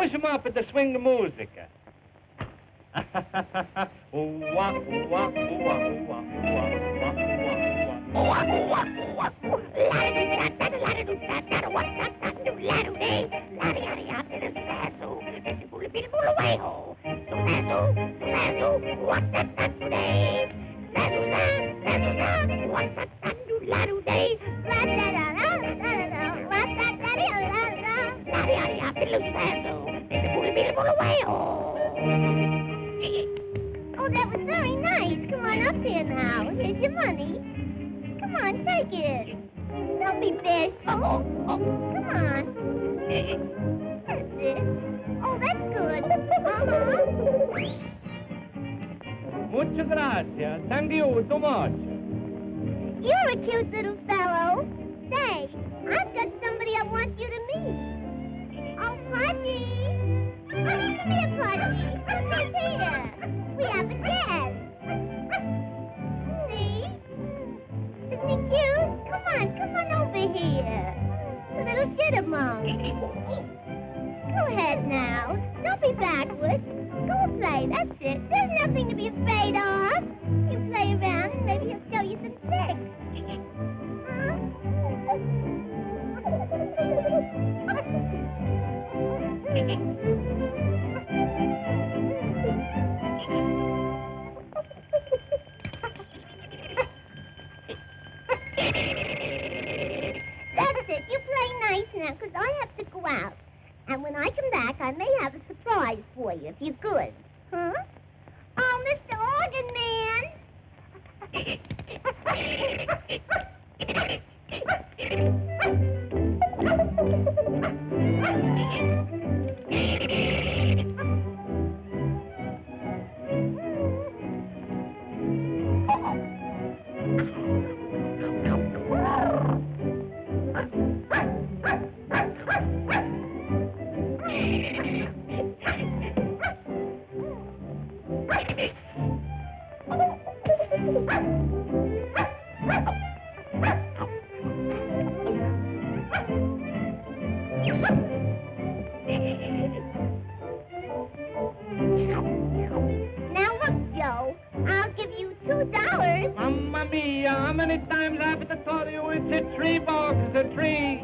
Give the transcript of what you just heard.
push him up to swing the musica. Ooh-wah, ooh-wah, ooh-wah, ooh-wah, ooh-wah, ooh-wah, Oh, that was very nice. Come on up here now. Here's your money. Come on, take it. Don't be bashful. Come on. That's it. Oh, that's good. Muchas gracias. Thank you so much. You're a cute little fellow. Say, I've got somebody I want you to meet. Oh, Pudgy. Oh, come here, Pudgy. Come here. We have a guest. See? Isn't he cute? Come on over here. A little chittermunk. Go ahead now. Don't be backward. Go play. That's it. There's nothing to be afraid of. You play around and maybe he'll show you some tricks. That's it. You play nice now, because I have to go out. And when I come back, I may have a surprise for you, if you're good. Huh? Oh, Mr. Organ Now look, Joe, I'll give you $2. Mamma mia, how many times I have to tell you it's a tree box, a tree?